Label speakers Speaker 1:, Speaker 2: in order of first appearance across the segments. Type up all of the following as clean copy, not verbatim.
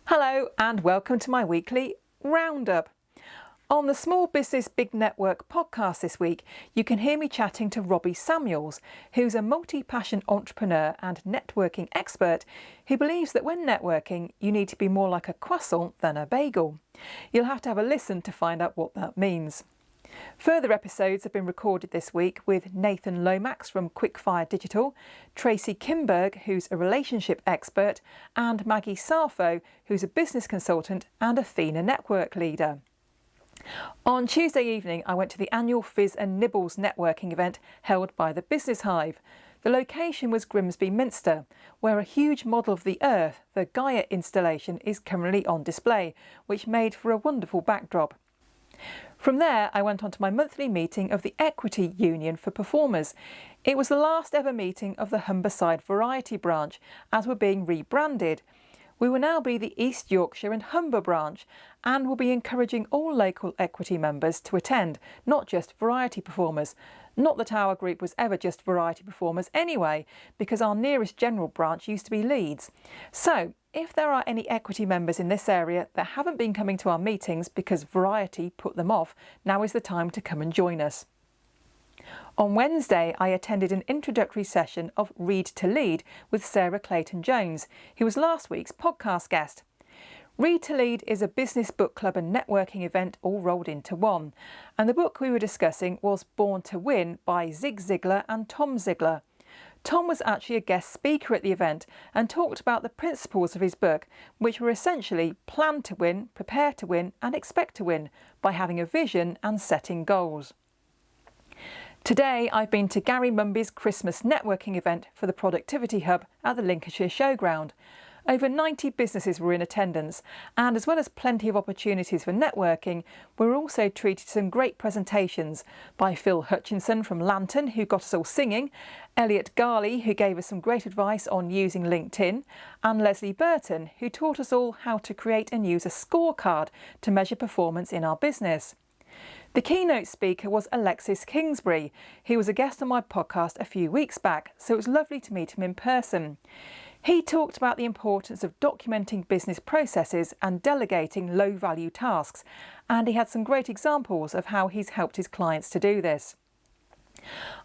Speaker 1: Hello and welcome to my weekly Roundup. On the Small Business Big Network podcast this week, you can hear me chatting to Robbie Samuels, who's a multi-passion entrepreneur and networking expert who believes that when networking, you need to be more like a croissant than a bagel. You'll have to have a listen to find out what that means. Further episodes have been recorded this week with Nathan Lomax from Quickfire Digital, Tracy Kimberg, who's a relationship expert, and Maggie Sarfo, who's a business consultant and Athena network leader. On Tuesday evening, I went to the annual Fizz and Nibbles networking event held by the Business Hive. The location was Grimsby Minster, where a huge model of the Earth, the Gaia installation, is currently on display, which made for a wonderful backdrop. From there, I went on to my monthly meeting of the Equity Union for Performers. It was the last ever meeting of the Humberside Variety branch, as we're being rebranded. We will now be the East Yorkshire and Humber branch, and will be encouraging all local equity members to attend, not just variety performers. Not that our group was ever just variety performers anyway, because our nearest general branch used to be Leeds. So, if there are any equity members in this area that haven't been coming to our meetings because variety put them off, now is the time to come and join us. On Wednesday, I attended an introductory session of Read to Lead with Sarah Clayton-Jones, who was last week's podcast guest. Read to Lead is a business book club and networking event all rolled into one, and the book we were discussing was Born to Win by Zig Ziglar and Tom Ziglar. Tom was actually a guest speaker at the event and talked about the principles of his book, which were essentially plan to win, prepare to win and expect to win by having a vision and setting goals. Today I've been to Gary Mumby's Christmas networking event for the Productivity Hub at the Lincolnshire Showground. Over 90 businesses were in attendance, and as well as plenty of opportunities for networking, we were also treated to some great presentations by Phil Hutchinson from Lantern, who got us all singing, Elliot Garley, who gave us some great advice on using LinkedIn, and Leslie Burton, who taught us all how to create and use a scorecard to measure performance in our business. The keynote speaker was Alexis Kingsbury, who was a guest on my podcast a few weeks back, so it was lovely to meet him in person. He talked about the importance of documenting business processes and delegating low-value tasks, and he had some great examples of how he's helped his clients to do this.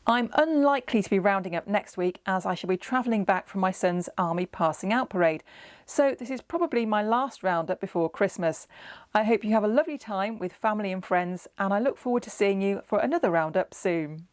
Speaker 1: I'm unlikely to be rounding up next week, as I shall be travelling back from my son's army passing out parade, so this is probably my last roundup before Christmas. I hope you have a lovely time with family and friends, and I look forward to seeing you for another roundup soon.